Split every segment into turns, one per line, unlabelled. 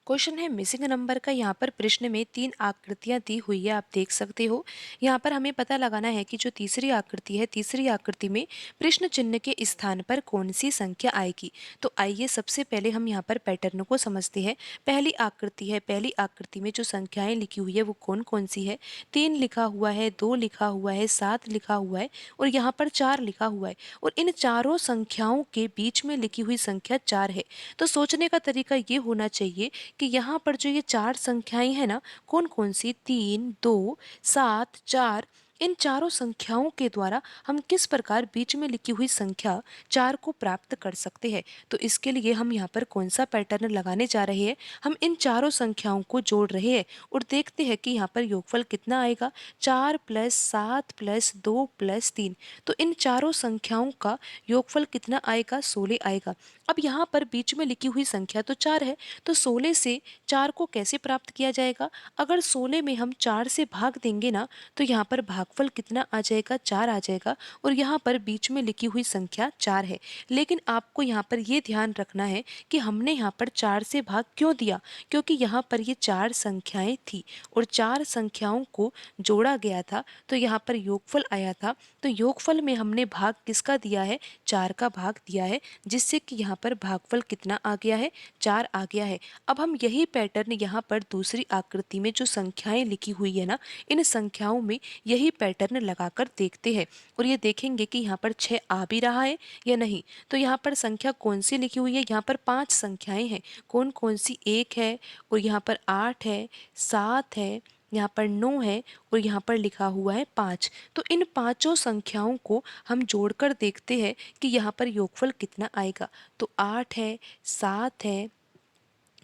Question है missing number का। यहाँ पर प्रश्न में तीन आकृतियां दी हुई है, आप देख सकते हो। यहाँ पर हमें पता लगाना है कि जो तीसरी आकृति है, तीसरी आकृति में प्रश्न चिन्ह के स्थान पर कौन सी संख्या आएगी। तो आइए सबसे पहले हम यहाँ पर पैटर्न को समझते हैं। पहली आकृति है, पहली आकृति में जो संख्याएं लिखी हुई है वो कौन कौन सी है। 3 लिखा हुआ है, 2 लिखा हुआ है, 7 लिखा हुआ है और यहाँ पर 4 लिखा हुआ है। और इन चारों संख्याओं के बीच में लिखी हुई संख्या 4 है। तो सोचने का तरीका ये होना चाहिए कि यहाँ पर जो ये चार संख्याएं हैं ना, कौन कौन सी, 3, 2, 7, 4, इन चारों संख्याओं के द्वारा हम किस प्रकार बीच में लिखी हुई संख्या 4 को प्राप्त कर सकते हैं। तो इसके लिए हम यहाँ पर कौन सा पैटर्न लगाने जा रहे हैं। हम इन चारों संख्याओं को जोड़ रहे हैं और देखते हैं कि यहाँ पर योगफल कितना आएगा। 4 + 7 + 2 + 3। तो इन चारों संख्याओं का योगफल कितना आएगा, 16 आएगा। अब यहाँ पर बीच में लिखी हुई संख्या तो 4 है, तो 16 से 4 को कैसे प्राप्त किया जाएगा। अगर 16 में हम 4 से भाग देंगे ना, तो यहाँ पर भागफल कितना आ जाएगा, 4 आ जाएगा। और यहाँ पर बीच में लिखी हुई संख्या 4 है। लेकिन आपको यहाँ पर ये ध्यान रखना है कि हमने यहाँ पर 4 से भाग क्यों दिया, क्योंकि यहाँ पर ये 4 संख्याएं थी और 4 संख्याओं को जोड़ा गया था, तो यहाँ पर योगफल आया था। तो योगफल में हमने भाग किसका दिया है, 4 का भाग दिया है, जिससे कि यहाँ पर भागफल कितना आ गया है, 4 आ गया है। अब हम यही पैटर्न यहाँ पर दूसरी आकृति में जो संख्याएं लिखी हुई है ना, इन संख्याओं में यही पैटर्न लगाकर देखते हैं और ये देखेंगे कि यहाँ पर 6 आ भी रहा है या नहीं। तो यहाँ पर संख्या कौन सी लिखी हुई है, यहाँ पर 5 संख्याएं हैं। कौन कौन सी, 1 है और यहाँ पर 8 है, 7 है, यहाँ पर 9 है और यहाँ पर लिखा हुआ है 5। तो इन पांचों संख्याओं को हम जोड़कर देखते हैं कि यहाँ पर योगफल कितना आएगा। तो 8 है, 7 है,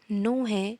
9 है,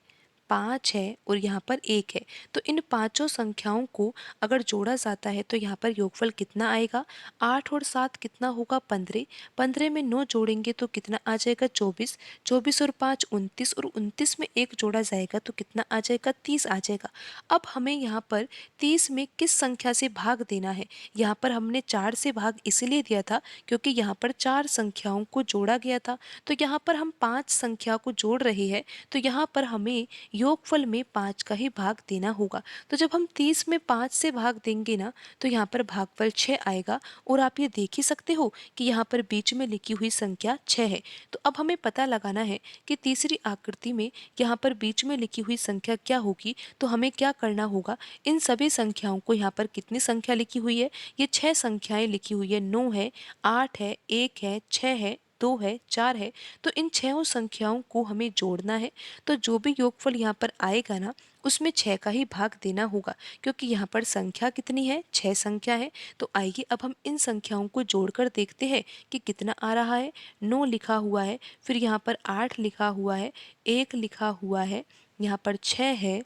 5 है और यहाँ पर 1 है। तो इन पांचों संख्याओं को अगर जोड़ा जाता है तो यहाँ पर योगफल कितना आएगा। 8 और 7 कितना होगा, 15। 15 में 9 जोड़ेंगे तो कितना आ जाएगा, 24। 24 और 5 29 और 29 में 1 जोड़ा जाएगा तो कितना आ जाएगा, 30 आ जाएगा। अब हमें यहाँ पर 30 में किस संख्या से भाग देना है। यहाँ पर हमने 4 से भाग इसलिए दिया था क्योंकि यहाँ पर 4 संख्याओं को जोड़ा गया था। तो यहाँ पर हम 5 संख्या को जोड़ रहे हैं, तो यहाँ पर हमें योगफल में 5 का ही भाग देना होगा। तो जब हम 30 में 5 से भाग देंगे ना, तो यहाँ पर भागफल 6 आएगा। और आप ये देख ही सकते हो कि यहाँ पर बीच में लिखी हुई संख्या 6 है। तो अब हमें पता लगाना है कि तीसरी आकृति में यहाँ पर बीच में लिखी हुई संख्या क्या होगी। तो हमें क्या करना होगा, इन सभी संख्याओं को, यहाँ पर कितनी संख्या लिखी हुई है, ये 6 संख्याएं लिखी हुई है। 9 है, 8 है, 1 है, 6 है, 2 है, 4 है। तो इन 6 संख्याओं को हमें जोड़ना है। तो जो भी योगफल यहाँ पर आएगा ना, उसमें 6 का ही भाग देना होगा, क्योंकि यहाँ पर संख्या कितनी है, 6 संख्या है। तो आइए अब हम इन संख्याओं को जोड़कर देखते हैं कि कितना आ रहा है। 9 लिखा हुआ है, फिर यहाँ पर 8 लिखा हुआ है, 1 लिखा हुआ है, यहाँ पर 6 है,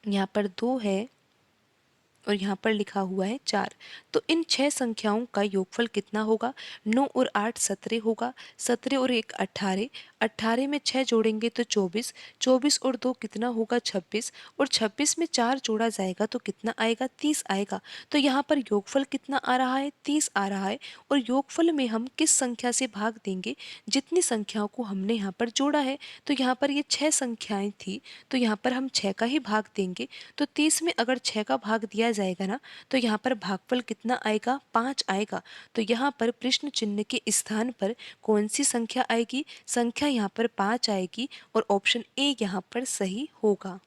यहाँ पर 2 है और यहाँ पर लिखा हुआ है 4। तो इन 6 संख्याओं का योगफल कितना होगा। 9 और 8 17 होगा, 17 और 1 18, 18 में 6 जोड़ेंगे तो 24, 24 और 2 कितना होगा, 26, और 26 में 4 जोड़ा जाएगा तो कितना आएगा, 30 आएगा। तो यहाँ पर योगफल कितना आ रहा है, 30 आ रहा है। और योगफल में हम किस संख्या से भाग देंगे, जितनी संख्याओं को हमने यहाँ पर जोड़ा है। तो यहाँ पर ये 6 संख्याएं थी, तो यहाँ पर हम 6 का ही भाग देंगे। तो 30 में अगर 6 का भाग दिया जाएगा ना, तो यहाँ पर भागफल कितना आएगा, 5 आएगा। तो यहाँ पर प्रश्न चिन्ह के स्थान पर कौन सी संख्या आएगी, संख्या यहाँ पर 5 आएगी और ऑप्शन ए यहाँ पर सही होगा।